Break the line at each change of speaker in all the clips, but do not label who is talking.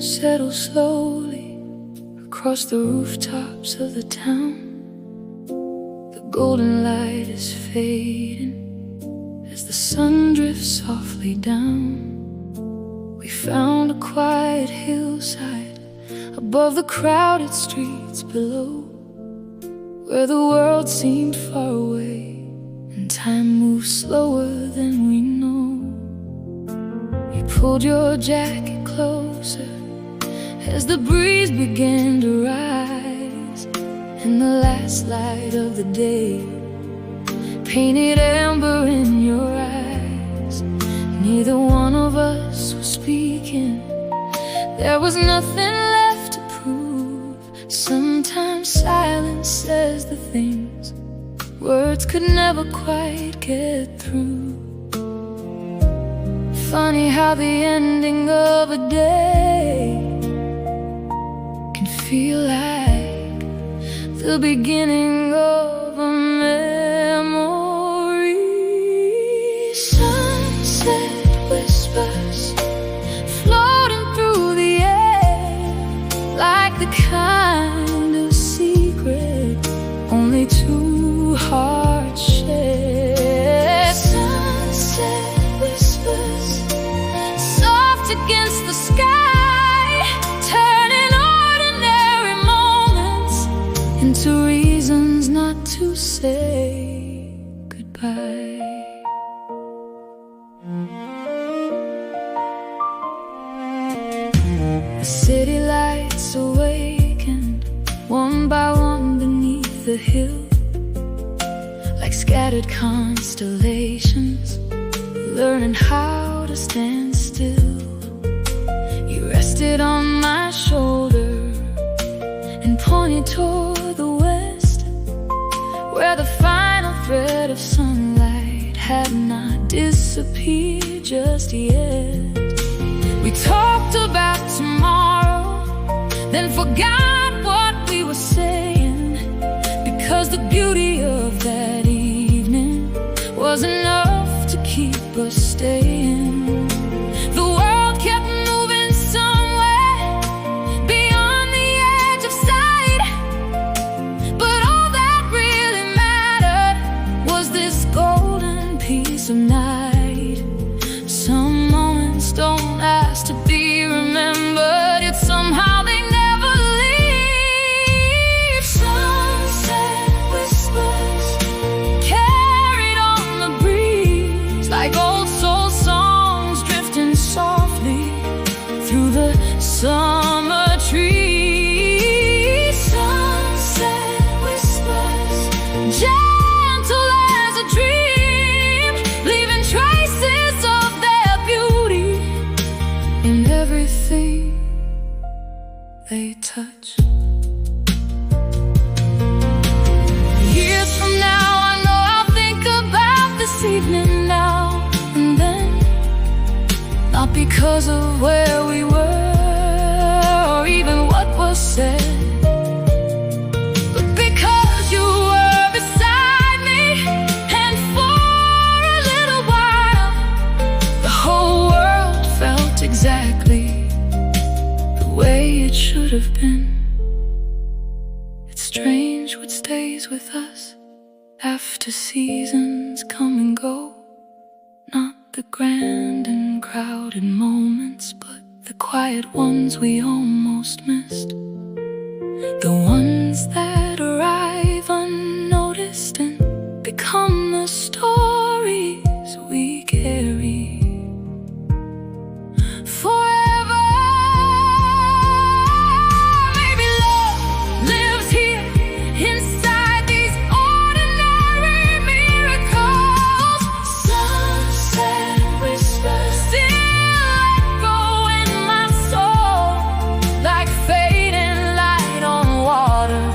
settle slowly across the rooftops of the town. The golden light is fading as the sun drifts softly down. We found a quiet hillside above the crowded streets below, where the world seemed far away and time moved slower than we know. You pulled your jacket closer as the breeze began to rise, and the last light of the day painted amber in your eyes. Neither one of us was speaking. There was nothing left to prove. Sometimes silence says the things words could never quite get through. Funny how the ending of a day can feel like the beginning of a memory. Sunset whispers floating through the air, like the kind of secret only two hearts share. Sunset whispers soft against the sky, turning ordinary moments into reasons not to say goodbye. The city lights awakened one by one beneath the hill, like scattered constellations learning how to stand still. You rested on my shoulder and pointed toward the west, where the final thread of sunlight had not disappeared just yet. We talked about tomorrow, then forgot what we were saying, because the beauty of that evening was enough to keep us staying. The world kept moving somewhere beyond the edge of sight, but all that really mattered was this golden piece of night. Some moments don't ask to be remembered, yet somehow they never leave. Sunset whispers carried on the breeze, like old soul songs drifting softly through the summer trees. Sunset whispers gentle as a dream, leaving traces of their beauty in everything they touch. Years from now, I know I'll think about this evening now and then, not because of where we were or even what was said, but because you were beside me, and for a little while the whole world felt exactly the way it should have been. It's strange what stays with us after seasons come and go. Not the grand and crowded moments, but the quiet ones we almost missed. The ones that arrive unnoticed and become the stories we carry forever. Maybe love lives here inside these ordinary miracles. Sunset whispers still echo in my soul, like fading light on water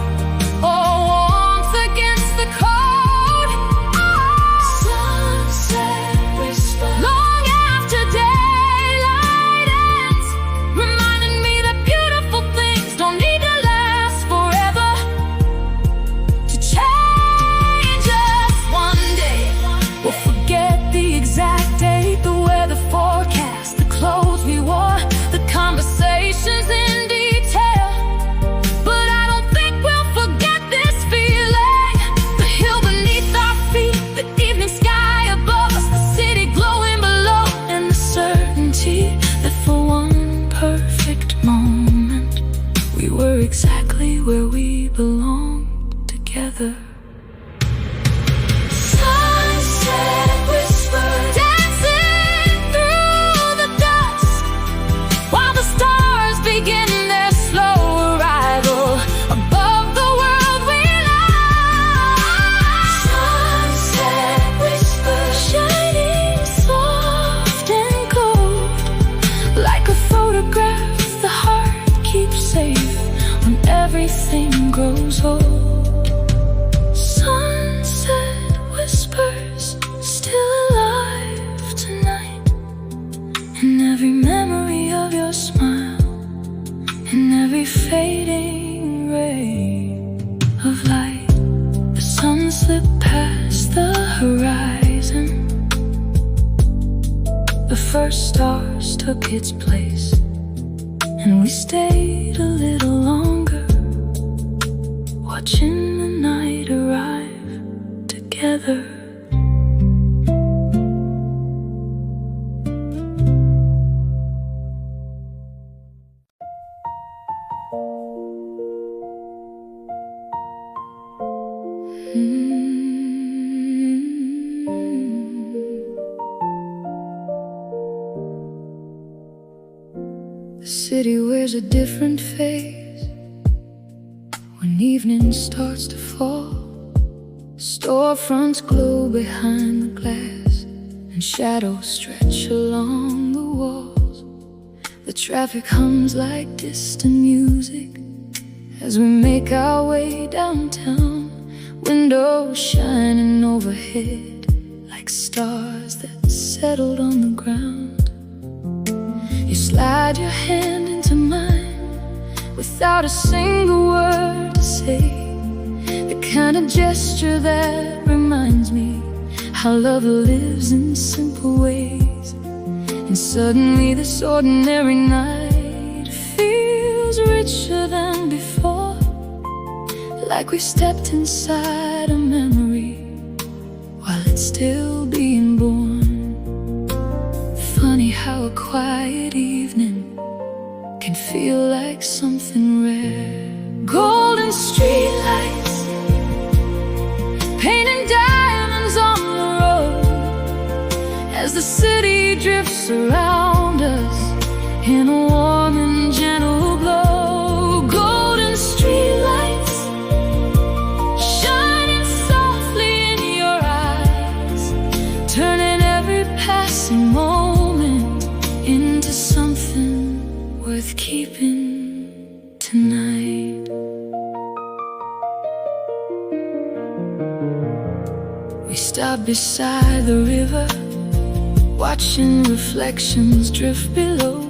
everything grows old. Sunset whispers, still alive tonight, in every memory of your smile, in every fading ray of light. The sun slipped past the horizon, the first stars took its place, and we stayed a little longer, watching the night arrive together. The city wears a different face when evening starts to fall. Storefronts glow behind the glass, and shadows stretch along the walls. The traffic hums like distant music as we make our way downtown. Windows shining overhead like stars that settled on the ground. You slide your hand into mine without a single word to say, the kind of gesture that reminds me how love lives in simple ways. And suddenly this ordinary night feels richer than before, like we stepped inside a memory while it's still being born. Funny how a quiet evening can feel like something rare. Golden streetlights painting diamonds on the road as the city drifts around us in a warm and gentle glow. Golden streetlights shining softly in your eyes, turning every passing moment into something worth keeping tonight. We stop beside the river, watching reflections drift below.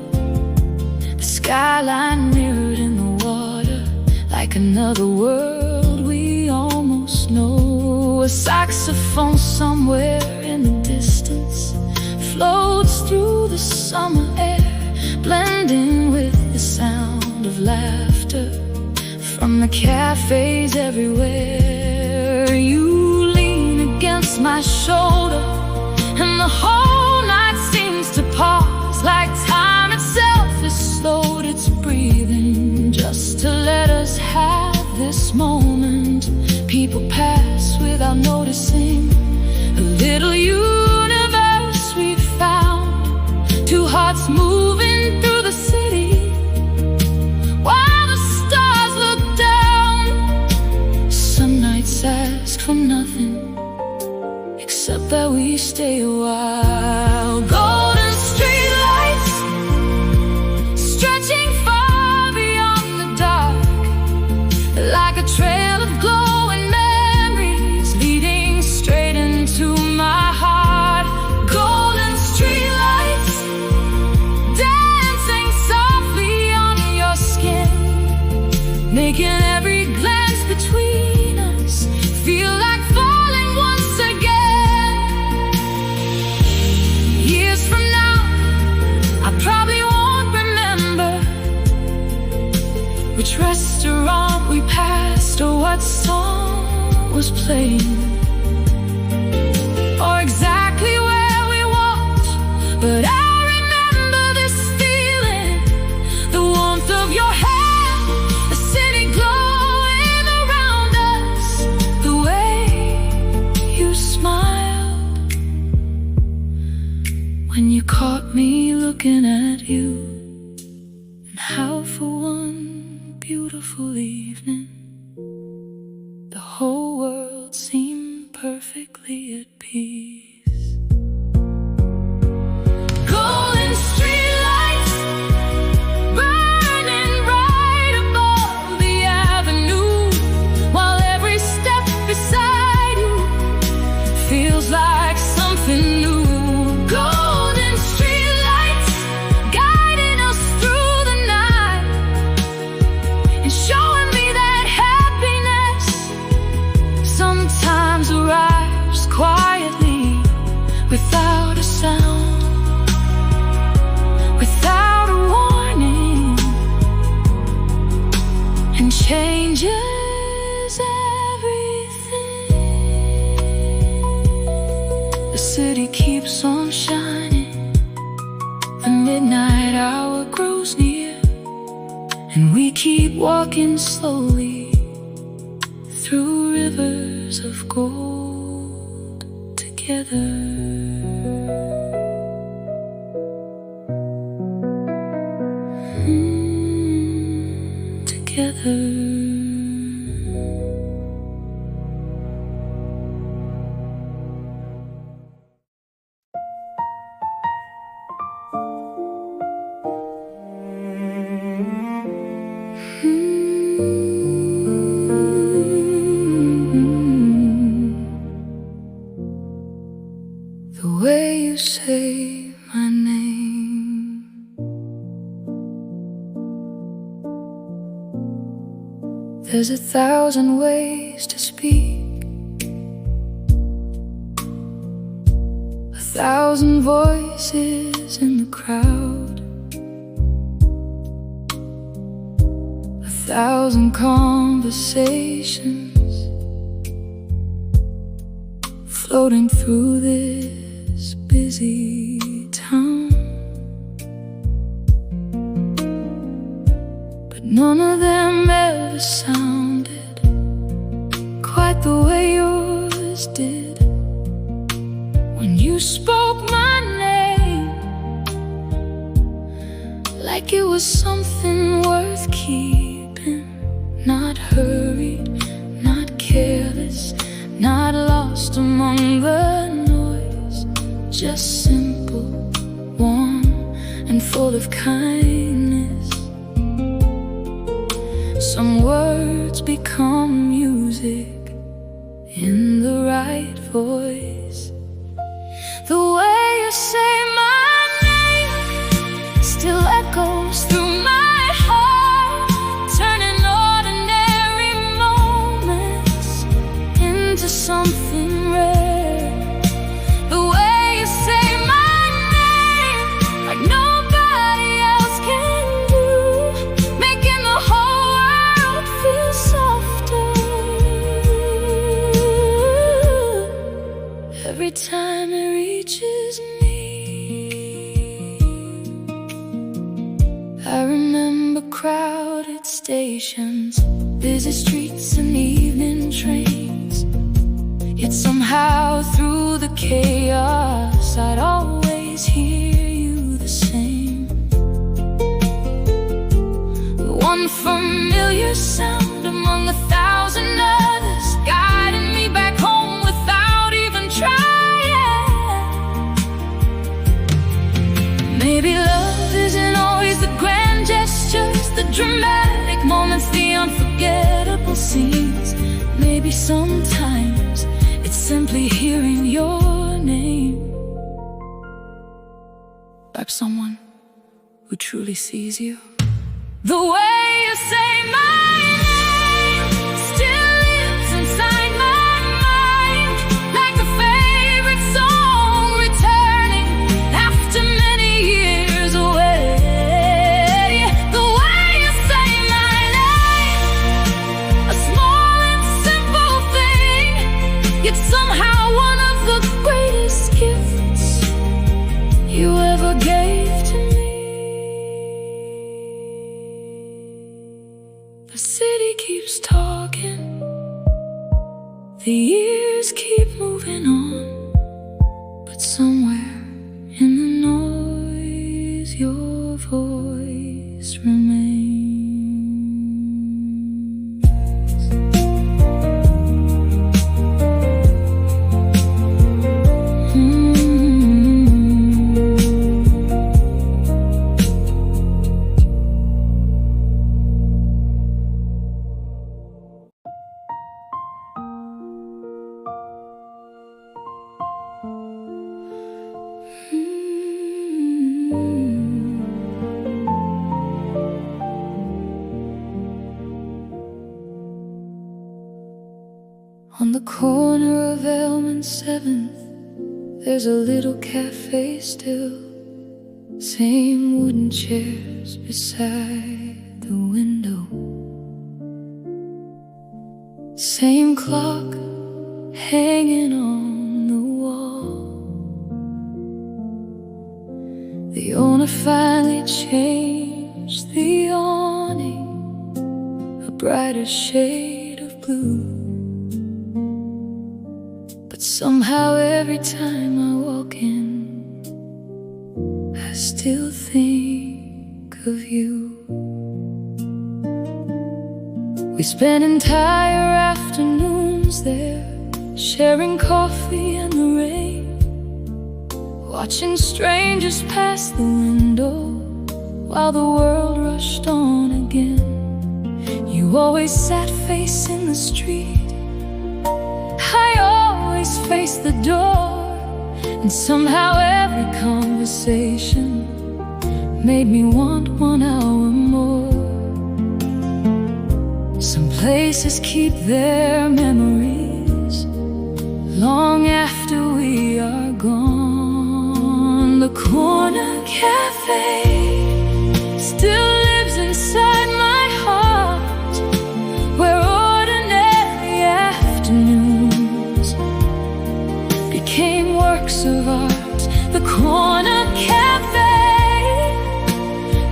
The skyline mirrored in the water, like another world we almost know. A saxophone somewhere in the distance floats through the summer air, blending with the sound of laughter from the cafes everywhere. You lean against my shoulder, and the whole night seems to pause, like time itself is slowed its breathing, just to let us have this moment. People pass without noticing, a little universe we found, two hearts moving through the city while the stars look down. Some nights ask for nothing except that we stay a while. Golden streetlights stretching far beyond the dark, like a trail of glowing memories leading straight into my heart. Golden streetlights dancing softly on your skin, making every glance between us feel like falling once again. Years from now, I probably won't remember which restaurant we passed or what song was playing, or exactly where we walked, but I remember this feeling, the warmth of your hand, the city glowing around us, the way you smiled when you caught me looking at you, and how for one beautiful evening the whole world seemed perfectly at peace. Golden streetlights burning right above the avenue. and we keep walking slowly through rivers of gold together. Together. The way you say my name, there's 1,000 ways to speak, 1,000 voices in the crowd, 1,000 conversations floating through this busy town. But none of them ever sounded quite the way yours did. When you spoke my name, like it was something worth keeping. Not hurried, not careless, not lost among the noise. Just simple, warm, and full of kindness. Some words become music in the right voice. The way you say my name still echoes through my heart, turning ordinary moments into something rare. The way you say my name like nobody else can do, making the whole world feel softer. Every time it reaches me, I remember crowded stations, busy streets and evening trains. Yet somehow through the chaos I'd always hear you the same. One familiar sound among 1,000 others, guiding me back home without even trying. Maybe love isn't always the grand gestures, the dramatic moments, the unforgettable scenes. Maybe sometimes it's simply hearing your name by someone who truly sees you. The way you say my name still lives inside my mind, like a favorite song returning after many years away. The way you say my name, a small and simple thing, yet somehow one of the greatest gifts you ever gave to me. The city keeps talking, the years keep moving on, but somewhere in the noise your voice remains. On the corner of Elm and 7th, there's a little cafe still. Same wooden chairs beside the window, same clock hanging on the wall. The owner finally changed the awning brighter shade of blue. But somehow every time I walk in, I still think of you. We spent entire afternoons there, sharing coffee in the rain, watching strangers pass the window while the world rushed on again. You always sat facing the street, I always faced the door, and somehow every conversation made me want 1 hour more. Some places keep their memories long after we are gone. The corner cafe still lives inside my heart, where ordinary afternoons became works of art. The corner cafe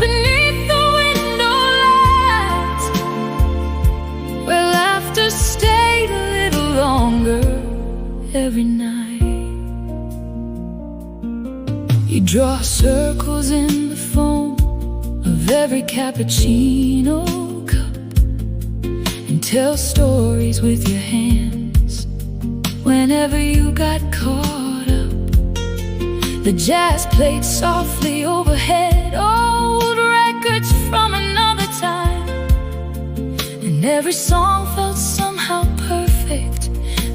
beneath the window light, where laughter stayed a little longer every night. You draw circles in the foam of every cappuccino cup, and tell stories with your hands whenever you got caught up. The jazz played softly overhead, old records from another time, and every song felt somehow perfect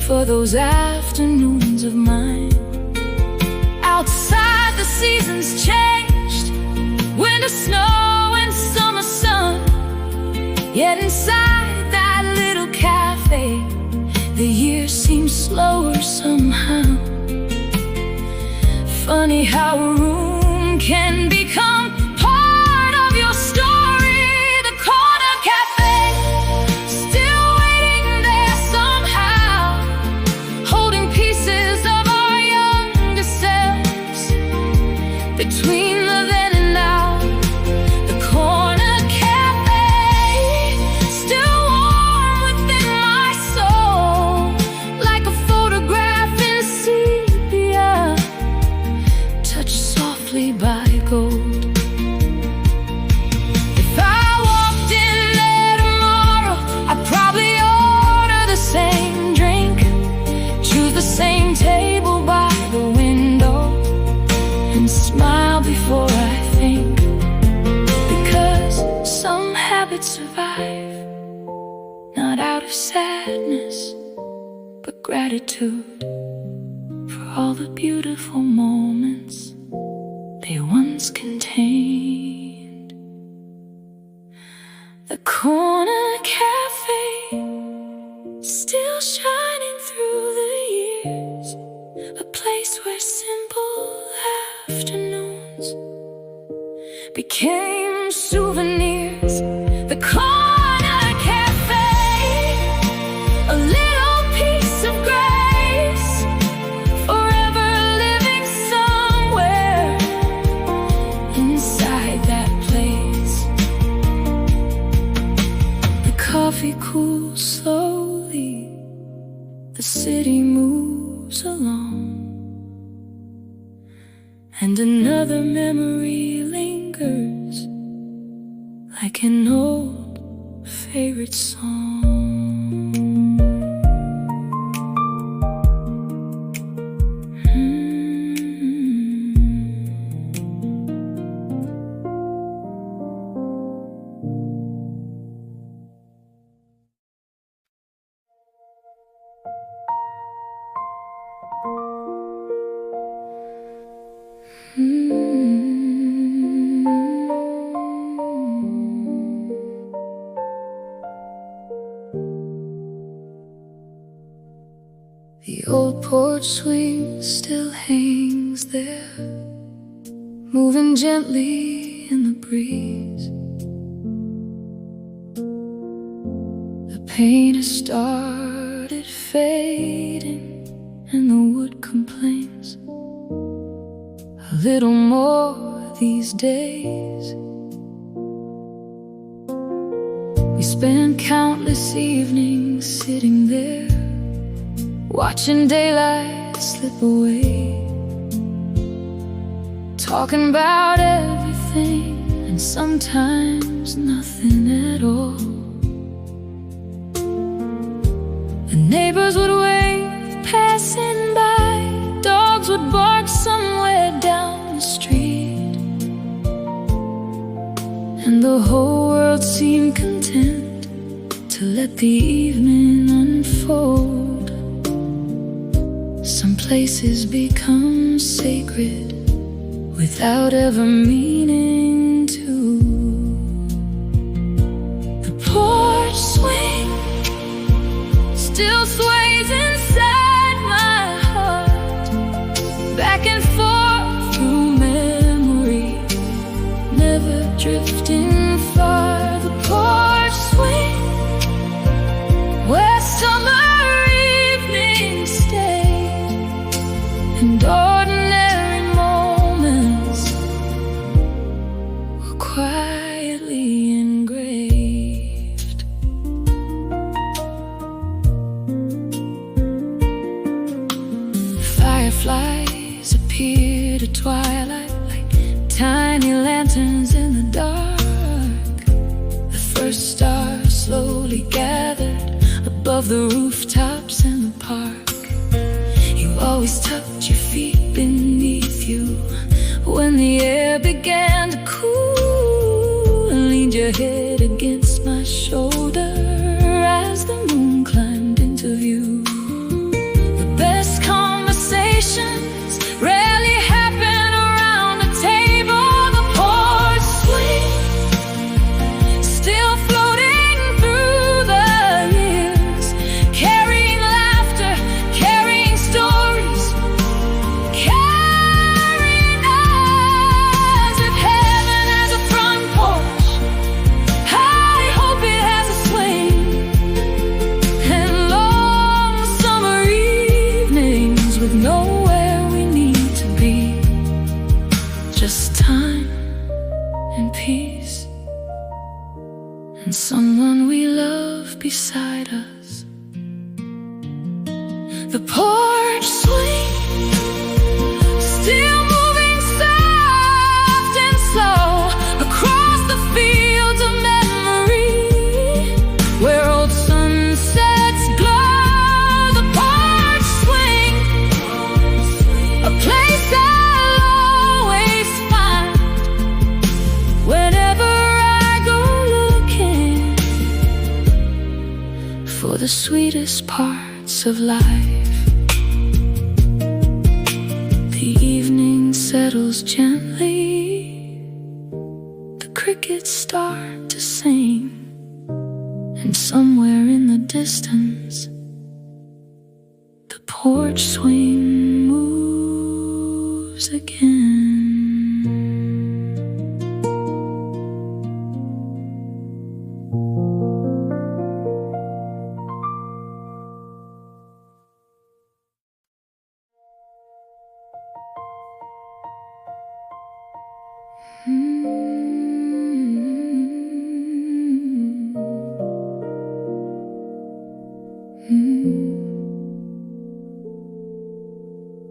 for those afternoons of mine. Outside the seasons changed, winter snow and summer sun, yet inside that little cafe the years seem slower somehow. Funny how a room can become part of your story. The corner cafe, still waiting there somehow, holding pieces of our younger selves between the then and now. The corner cafe, still warm within my soul, like a photograph in sepia, touched softly by gold. If I walked in there tomorrow, I'd probably order the same drink, choose the same table by the window, and smile before I think. Because some habits survive, not out of sadness, but gratitude for all the beautiful moments they once contained. The corner cafe, still shining through the years, a place where simple afternoons became souvenirs. The corner cafe, a little piece of grace, forever living somewhere inside that place. The coffee cools slowly, the city moves along, and another memory lingers like an old favorite song. The old porch swing still hangs there, moving gently in the breeze. The paint has started fading, and the wood complains a little more these days. We spent countless evenings sitting there, watching daylight slip away, talking about everything and sometimes nothing at all. The neighbors would wave passing by, dogs would bark somewhere down the street, and the whole world seemed content to let the evening unfold. Some places become sacred without ever meaning to. The porch swing still sways inside my heart, back and forth through memory, never drifting far. The porch swing, where summer evenings stay, and ordinary moments were quietly engraved. Fireflies appeared at twilight like tiny lanterns in the dark. The first stars slowly gathered above the rooftops in the park. You always tucked your feet beneath you when the air began to cool, and leaned your head against my shoulder as the moon climbed into view. The best conversations rarely happen around a table. The porch swing still floating through the years, carrying laughter, carrying stories, carrying us. If heaven has a front porch, I hope it has a swing, and long summer evenings with nowhere we need to be, just time and peace, and someone we love beside us. The porch swing still moving soft and slow across the fields of memory, where old sunsets glow. The porch swing, a place I'll always find whenever I go looking for the sweetest parts of life. The evening settles gently, the crickets start to sing, and somewhere in the distance, the porch swing moves again.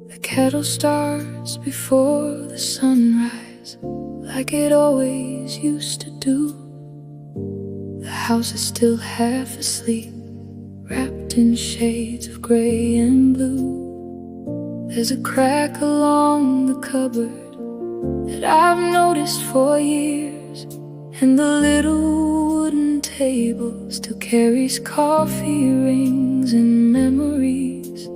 The kettle starts before the sunrise, like it always used to do. The house is still half asleep, wrapped in shades of gray and blue. There's a crack along the cupboard that I've noticed for years, and the little wooden table still carries coffee rings and memories.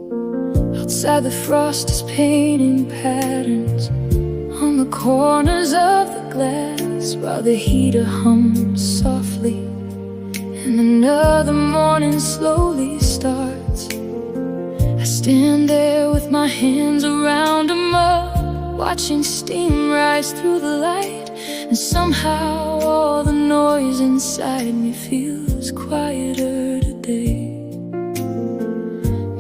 Outside, the frost is painting patterns on the corners of the glass, while the heater hums softly and another morning slowly starts. I stand there with my hands around a mug, watching steam rise through the light, and somehow all the noise inside me feels quieter today.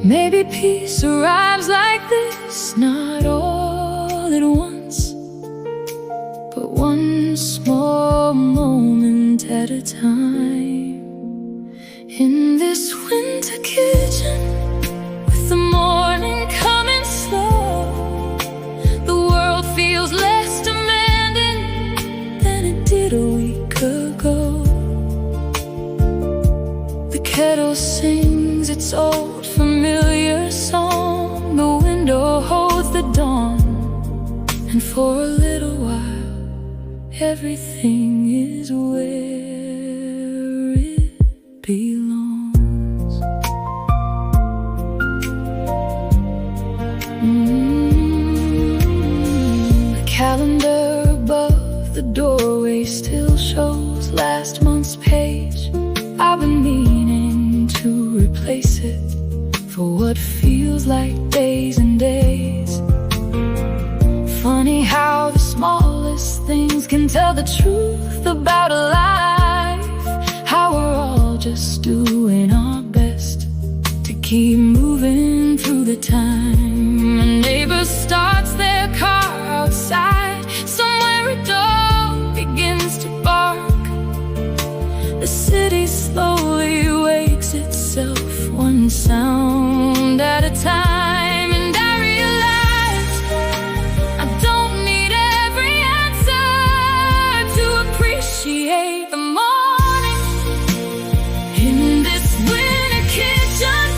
Maybe peace arrives like this, not all at once, but one small moment at a time. In this winter kitchen, with the morning coming slow, the world feels less demanding than it did a week ago. The kettle sings its old familiar song, the window holds the dawn, and for a little while everything is where it belongs. The calendar above the doorway still shows last month's page. I've been meaning to replace it for what feels like days and days. Funny how the smallest things can tell the truth about a life. How we're all just doing our best to keep moving through the time. A neighbor starts their car outside. Somewhere a dog begins to bark. The city slowly wakes itself, one sound at a time. And I realize I don't need every answer to appreciate the morning. In this winter kitchen,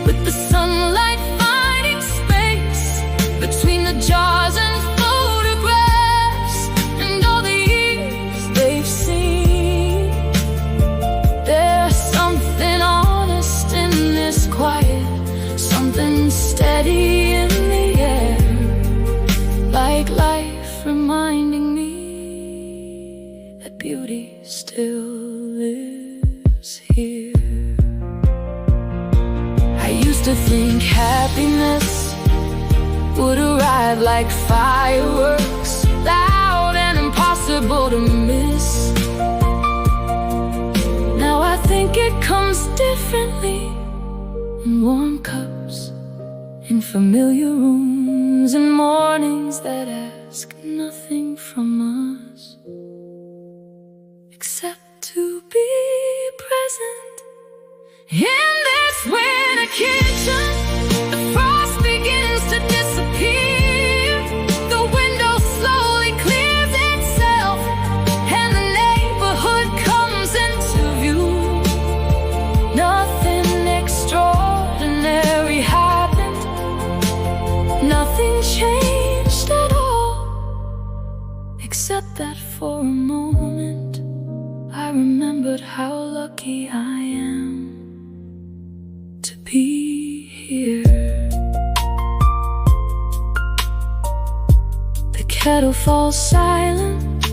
with the sunlight finding space between the jars and photographs and all the years they've seen, there's something honest in this quiet, something steady in the air, like life reminding me that beauty still lives here. I used to think happiness would arrive like fireworks, loud and impossible to miss. Now I think it comes differently, in warm cups, in familiar rooms, and mornings that ask nothing from us except to be present. In this winter kitchen, the frost begins to disappear. The window slowly clears itself, and the neighborhood comes into view. Nothing extraordinary happened, nothing changed at all, except that for a moment I remembered how lucky I am to be here. The kettle falls silent,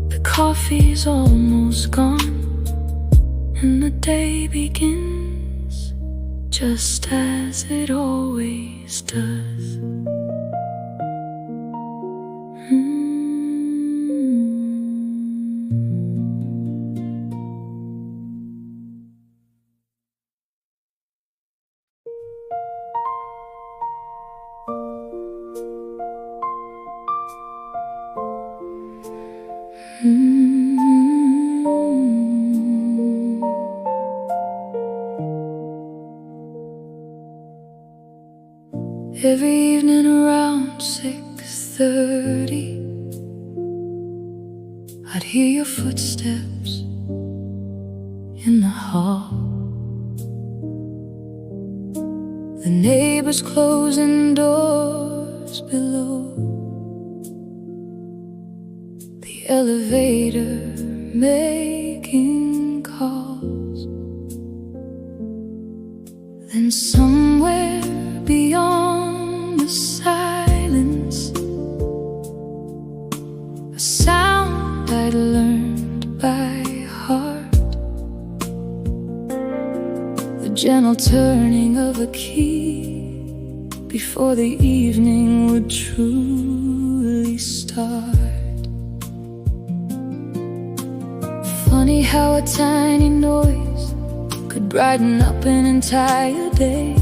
the coffee's almost gone, and the day begins just as it always does. Every evening around 6:30, I'd hear your footsteps in the hall. The neighbors closing doors below, the elevator making calls. Then somewhere beyond the silence, a sound I'd learned by heart, the gentle turning of a key before the evening would truly start. Funny how a tiny noise could brighten up an entire day.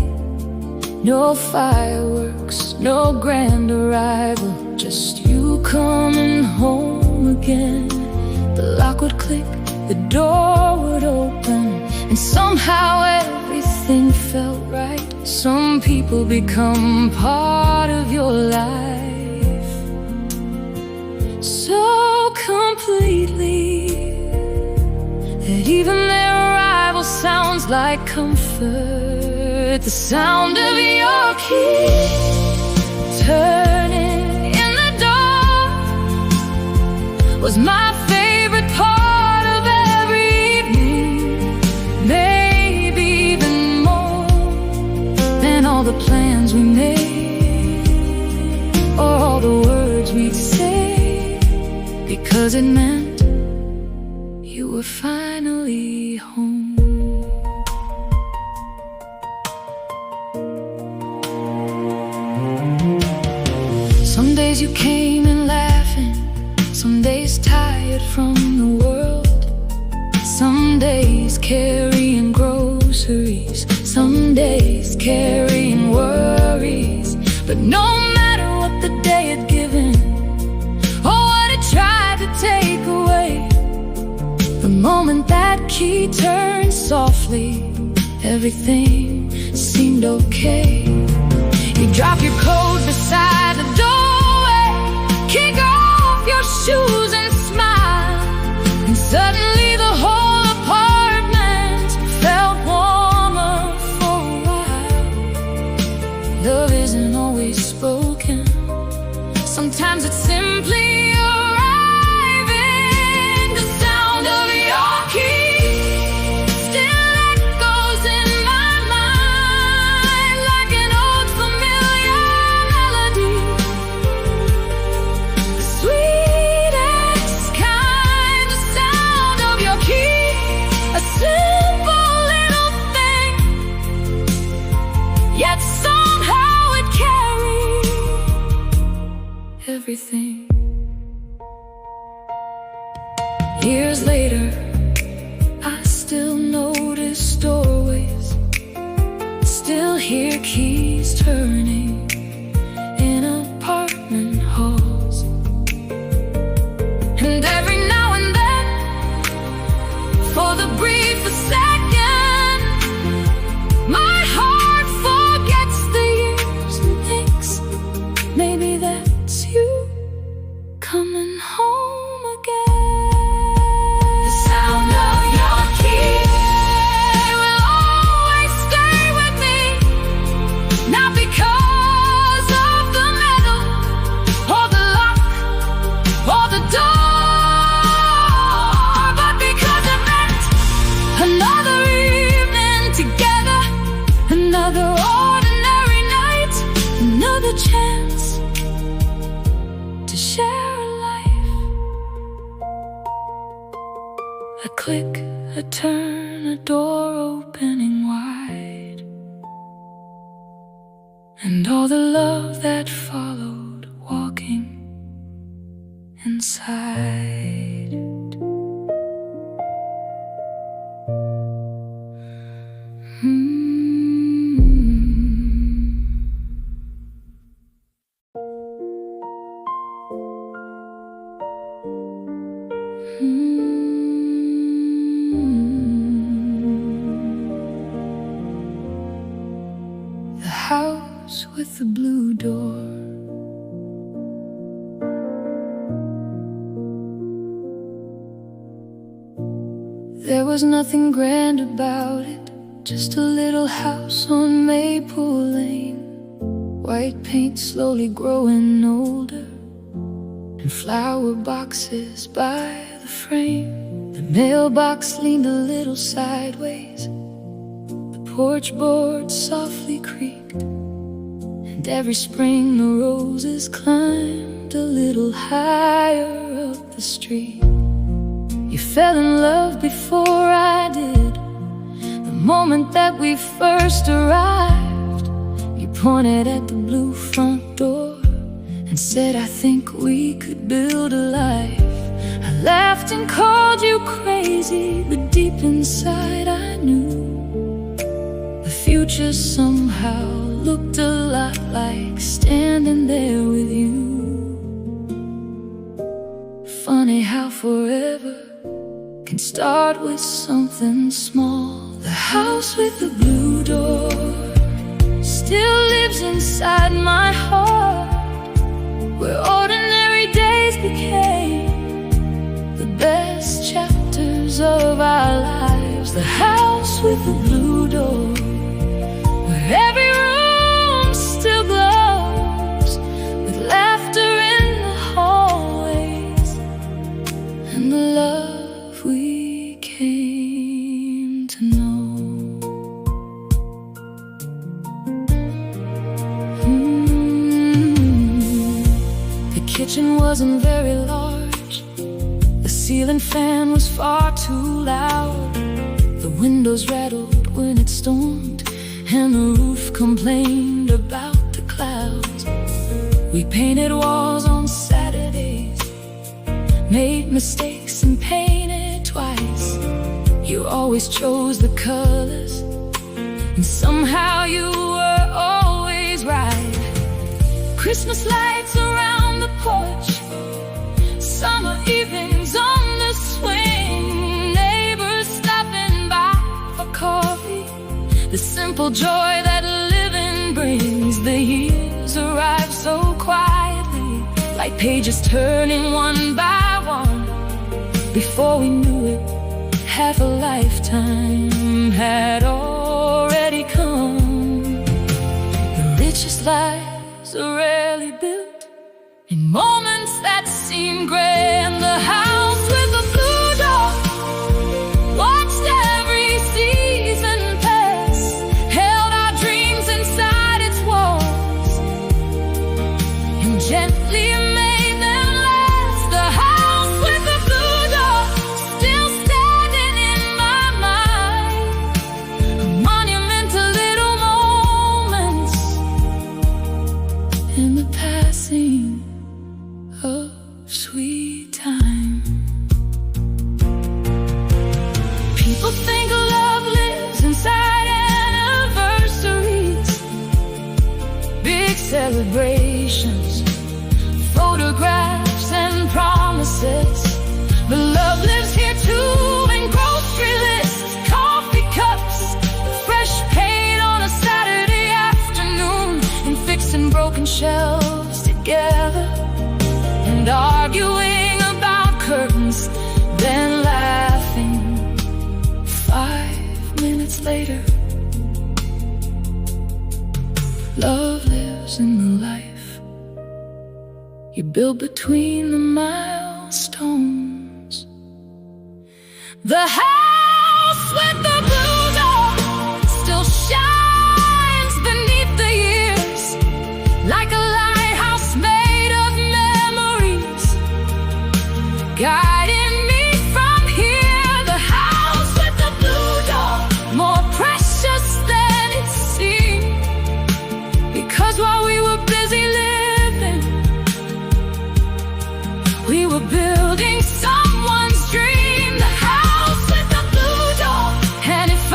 No fireworks, no grand arrival, just you coming home again. The lock would click, the door would open, and somehow everything felt right. Some people become part of your life so completely that even their arrival sounds like comfort. The sound of your key turning in the dark was my favorite part of every evening, maybe even more than all the plans we made or all the words we'd say, because it meant you were finally home. Some days you came in laughing, some days tired from the world, some days carrying groceries, some days carrying worries. But no matter what the day had given or what it tried to take away, the moment that key turned softly, everything seemed okay. You drop your coat beside the doorway, kick off your shoes and smile, and suddenly the whole apartment felt warmer for a while. Love isn't always spoken, sometimes it's simply arriving. The sound of your key still echoes in my mind like an old familiar melody, the sweetest kind of sound of your key, a simple little thing, yet somehow it carried everything. Years later, I still notice doorways, still hear keys turning in apartment halls, and every now and then, for the briefest second, my heart forgets the years and thinks maybe that's you coming home again. The sound of your key will always stay with me, not because of the metal or the lock or the door, but because it meant another evening together, another ordinary night, another chance to share a life. A click, a turn, a door opening wide, and all the love that followed walking inside. The house with the blue door, there was nothing grand about it, just a little house on Maple Lane. White paint slowly growing older, and flower boxes by the frame. The mailbox leaned a little sideways, the porch board softly creaked, and every spring the roses climbed a little higher up the street. You fell in love before I did, the moment that we first arrived. You pointed at the blue front door and said, I think we could build a life. I laughed and called you crazy, but deep inside I knew the future somehow looked a lot like standing there with you. Funny how forever can start with something small. The house with the blue door still lives inside my heart, where ordinary days became the best chapters of our lives. The house with the blue door, where every room still glows with laughter in the hallways and the love we came to know. The kitchen wasn't very large, the ceiling fan was far too loud, the windows rattled when it stormed, and the roof complained about the clouds. We painted walls on Saturdays, made mistakes and painted twice. You always chose the colors, and somehow you were always right. Christmas lights around the porch, summer evenings on the swing, neighbors stopping by for coffee, the simple joy that living brings. The years arrive so quietly, like pages turning one by one. Before we knew it, half a lifetime had already come. The richest lives are rarely built in moments that seem grand. The house with the blue door watched every season pass, held our dreams inside its walls, and gently made them last. The house with the blue door still standing in my mind, a monument to little moments in the passing of sweet time. People think love lives inside anniversaries, big celebrations, photographs and promises. But love lives here too, in grocery lists, coffee cups, fresh paint on a Saturday afternoon, and fixing broken shelves together, and arguing about curtains, then laughing 5 minutes later. Love lives in the life you build between the milestones. The house with the blue door still shines beneath the years, like a lighthouse made of memories, guiding me from here. The house with the blue door, more precious than it seemed, because while we were busy living, we were building someone's dream. The house with the blue door, and if I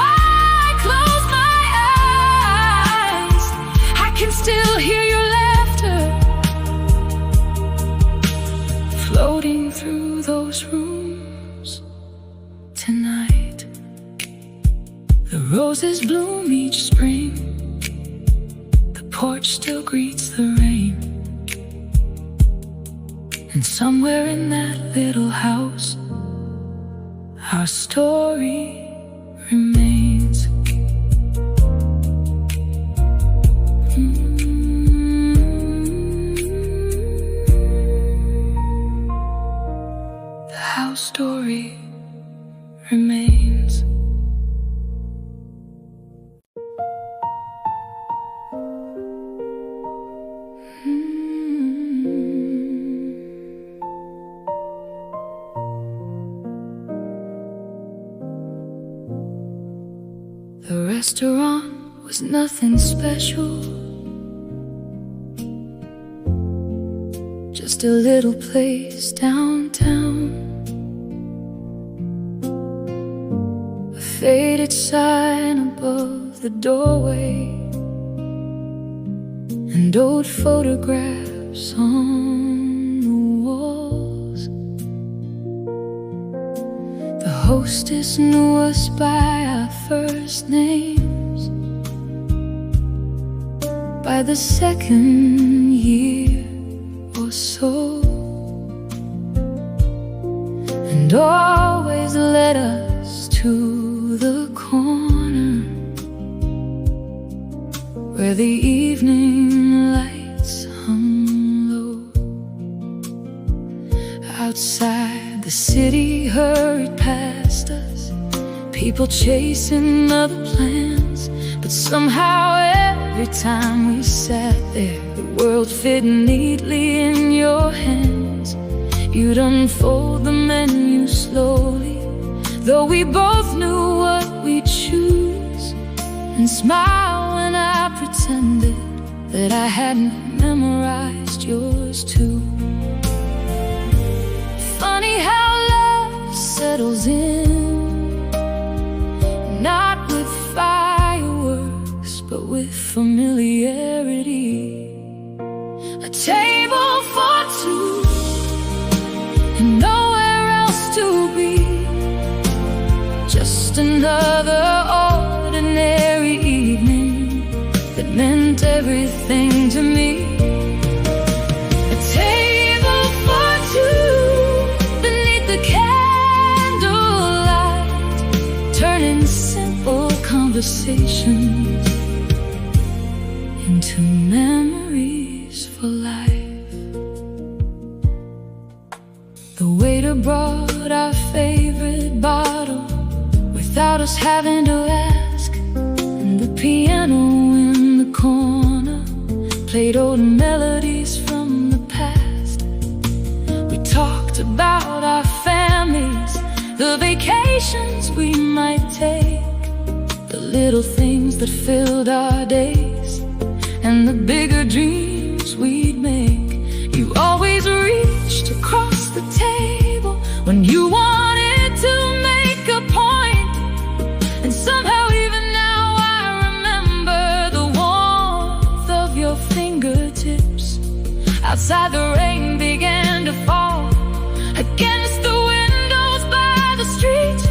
close my eyes, I can still hear your laughter floating through those rooms tonight. The roses bloom each spring, the porch still greets the rain, and somewhere in that little house, our story remains. The house story remains. The restaurant was nothing special, just a little place downtown. A faded sign above the doorway, and old photographs on the walls. The hostess knew us by our first names. By the second year or so, and always led us to the corner where the evening lights hung low. Outside, the city hurried past us, people chasing other plans. But somehow every time we sat there, the world fit neatly in your hands. You'd unfold the menu slowly, though we both knew what we'd choose, and smile when I pretended that I hadn't memorized yours too. Funny how love settles in, not with fireworks, but with familiarity. A table for two, and nowhere else to be. Just another ordinary evening that meant everything to me. A table for two beneath the candlelight, turning simple conversations into memories for life. The waiter brought our favorite bottle without us having to ask, and the piano in the corner played old melodies from the past. We talked about our families, the vacations we might take, the little things that filled our days, and the bigger dreams we'd make. You always reached across the table when you wanted to make a point, and somehow even now I remember the warmth of your fingertips. Outside, the rain began to fall against the windows by the street,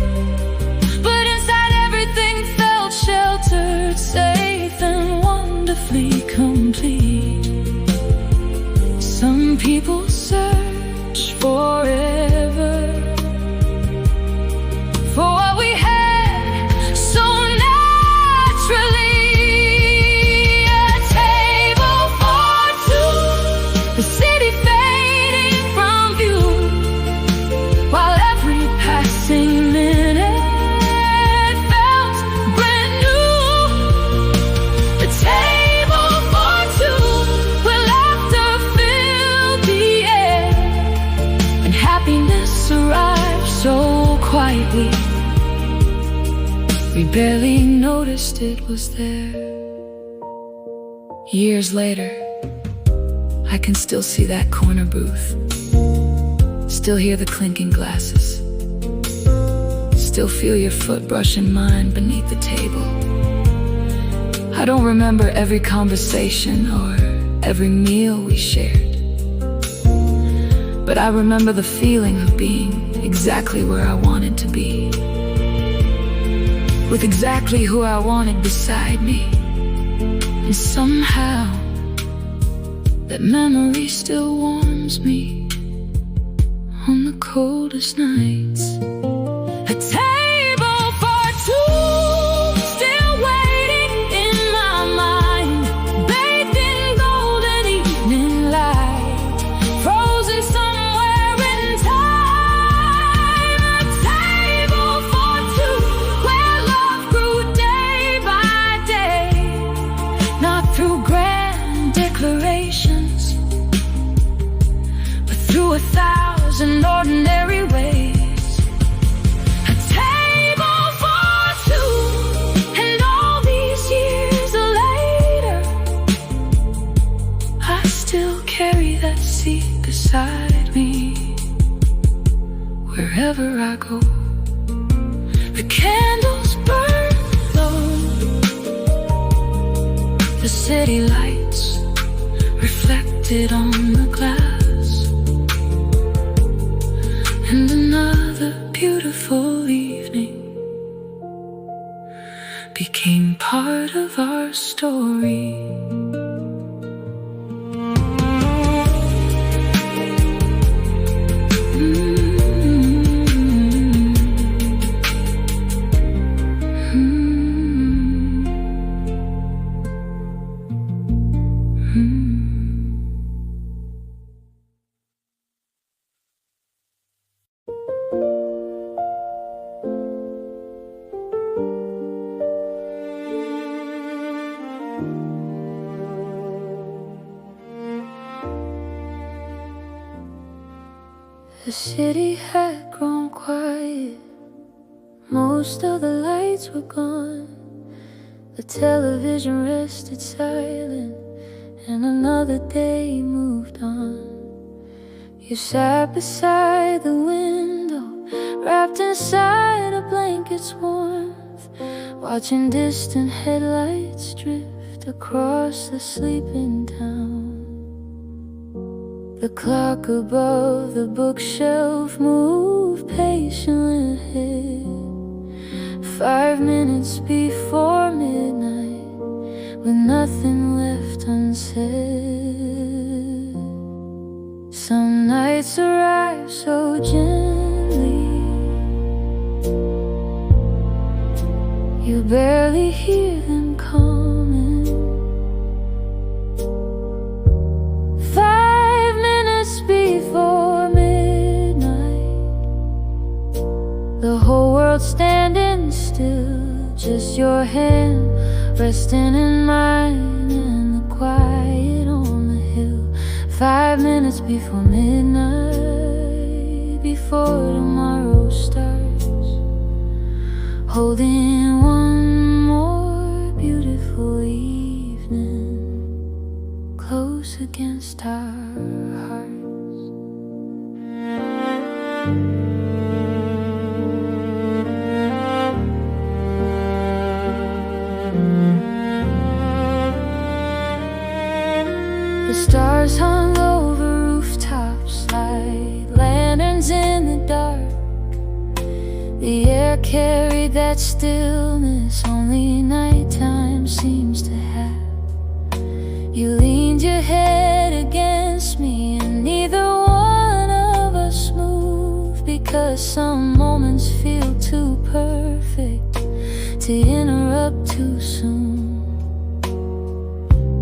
but inside everything felt sheltered, safe and wonderfully complete. Some people search forever for what we had so naturally. A table for two, the city fading from view, while every passing minute felt brand new. A table for two, where laughter filled the air, and happiness arrived so quietly we barely noticed it was there. Years later, I can still see that corner booth, still hear the clinking glasses, still feel your foot brushing mine beneath the table. I don't remember every conversation or every meal we shared, but I remember the feeling of being exactly where I wanted to be, with exactly who I wanted beside me. And somehow that memory still warms me on the coldest nights. A table for two, still waiting in my mind, bathed in golden evening light, frozen somewhere in time. A table for two, where love grew day by day, not through grand declarations, but through 1,000 ordinary ways. A table for two, and all these years later, I still carry that seat beside me wherever I go. The candles burn low, the city lights reflected on the glass, and another beautiful evening became part of our story. The city had grown quiet. Most of the lights were gone. The television rested silent, and another day moved on. You sat beside the window, wrapped inside a blanket's warmth, watching distant headlights drift across the sleeping town. The clock above the bookshelf moved patiently ahead, 5 minutes before midnight, with nothing left unsaid. Some nights arrive so gently, you barely hear them coming. 5 minutes before midnight, the whole world standing still, just your hand resting in mine, and the quiet on the hill. 5 minutes before midnight, before tomorrow starts, holding one more beautiful evening close against our hearts. The stars hung over rooftops like lanterns in the dark. The air carried that stillness only nighttime seems to have. You leaned your head against me, and neither one of us moved, because some moments feel too perfect to interrupt too soon.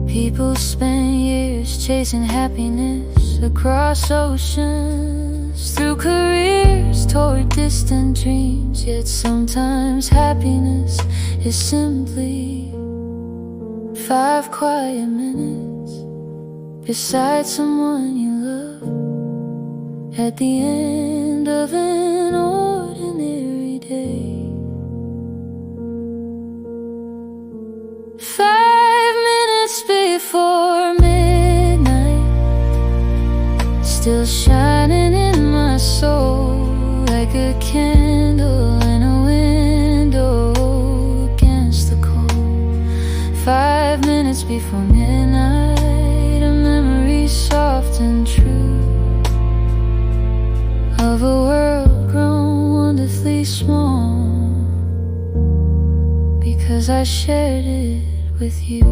People spend years chasing happiness across oceans, through careers toward distant dreams. Yet sometimes happiness is simply 5 quiet minutes beside someone you love, at the end of an ordinary day. 5 minutes before midnight, still shining in my soul like a candle in a window against the cold. 5 minutes before midnight, a memory soft and true of a world grown wonderfully small, because I shared it with you.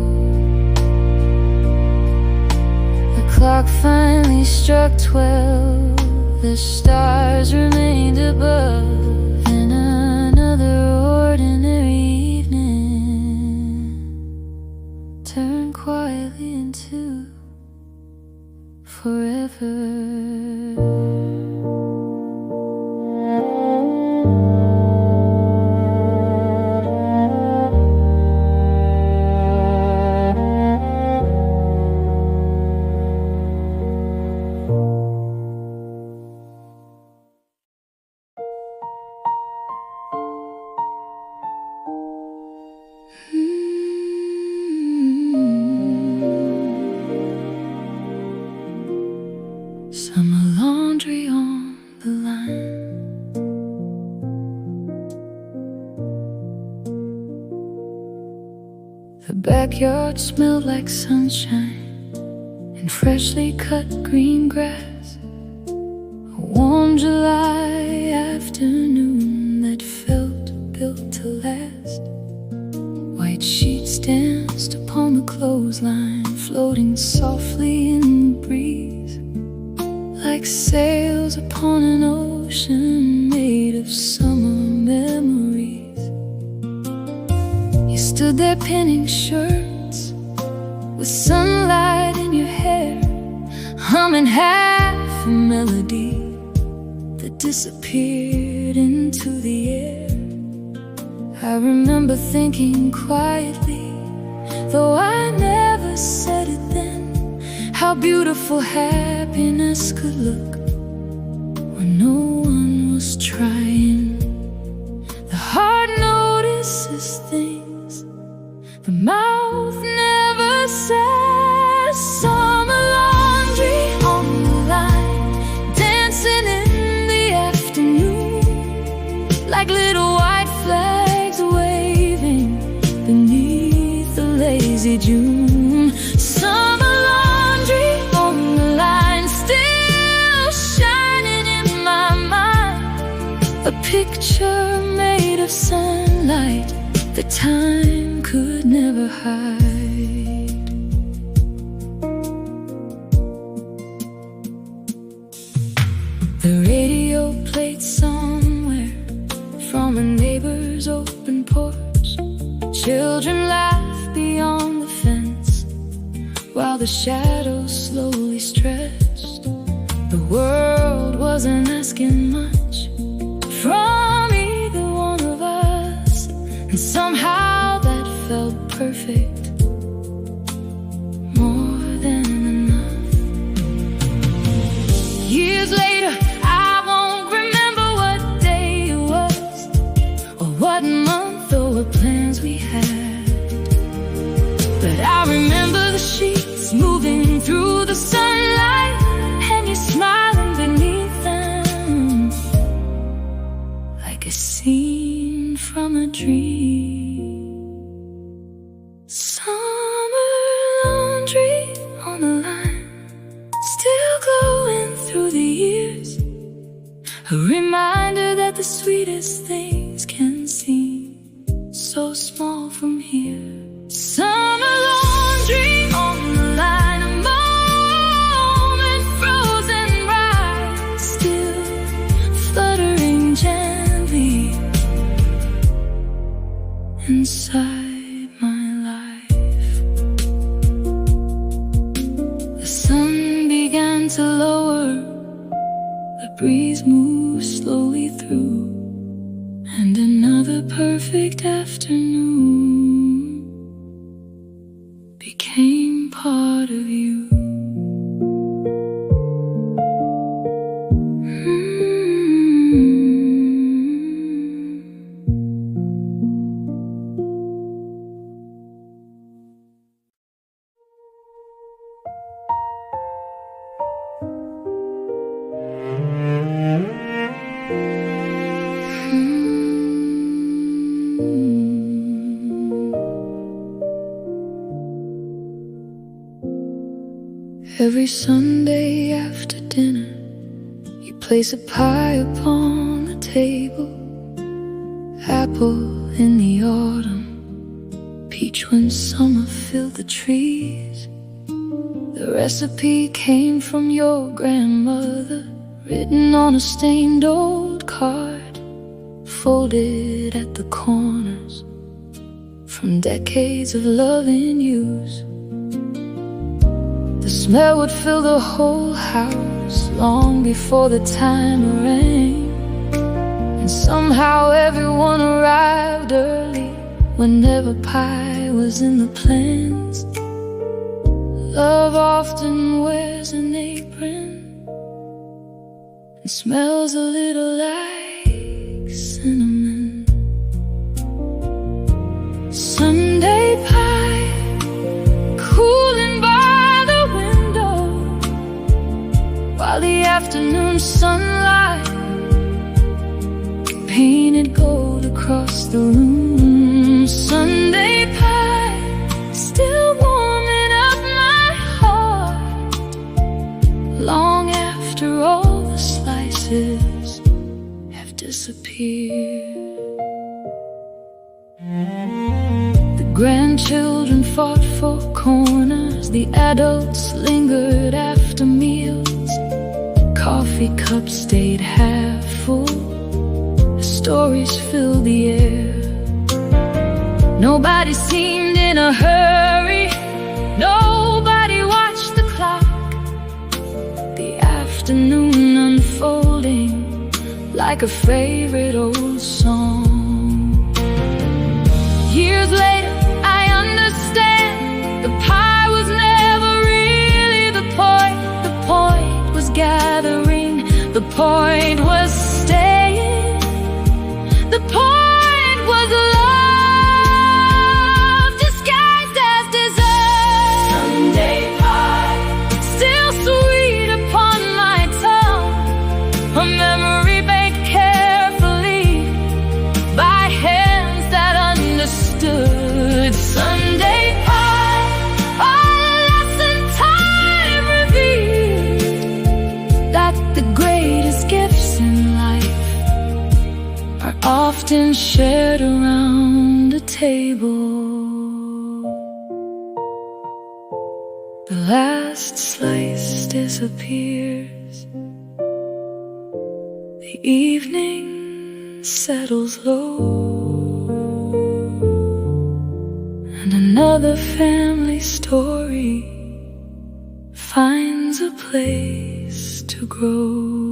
The clock finally struck 12. The stars remained above, in another ordinary evening turned quietly into forever. Summer laundry on the line, the backyard smelled like sunshine and freshly cut green grass. A warm July afternoon that felt built to last. clothesline floating softly in the breeze, like sails upon an ocean made of summer memories. You stood there pinning shirts with sunlight in your hair, humming half a melody that disappeared into the air. I remember thinking quietly, though I never said it then, how beautiful happiness could look when no one was trying. The heart notices things the mouth never says. Summer laundry on the line, dancing in the afternoon, like little white flags waving beneath the lazy June. Summer laundry on the line, still shining in my mind, a picture made of sunlight that time could never hide. The radio played somewhere from a neighbor's open porch. Children laughed beyond the fence while the shadows slowly stretched. The world wasn't asking much from either one of us, and somehow that felt perfect, more than enough. Years later, I won't remember what day it was, or what month, or what plans we had, but I remember the sheets moving through the sunlight, and you smiling beneath them, like a scene from a dream. Summer laundry on the line, still glowing through the years, a reminder that the sweetest things can seem so small from here. Summer laundry on the line, a moment frozen right, still fluttering gently inside my life. The sun began to lower, the breeze moved slowly through, and another perfect afternoon became part of you. Every Sunday after dinner, you place a pie upon the table. Apple in the autumn, peach when summer filled the trees. The recipe came from your grandmother, written on a stained old card, folded at the corners from decades of love and use. The smell would fill the whole house long before the time rang, and somehow everyone arrived early whenever pie was in the plans. Love often wears an apron and smells a little like cinnamon. Sunday pie, cooling by the window, while the afternoon sunlight painted gold across the room. Sunday pie, still warming up my heart, long after all the slices have disappeared. The grandchildren fought four corners, the adults lingered after meals. Coffee cups stayed half full, the stories filled the air. Nobody seemed in a hurry, nobody watched the clock. The afternoon unfolding like a favorite old song. Years later, I understand the pie was never really the point. The point was gathering, the point was staying, the point was love disguised as dessert. Sunday pie, still sweet upon my tongue, a memory baked carefully by hands that understood. Sunday pie, a lesson time revealed, that the greatest gifts in life are often shared around a table. The last slice disappears, the evening settles low, and another family story finds a place to grow.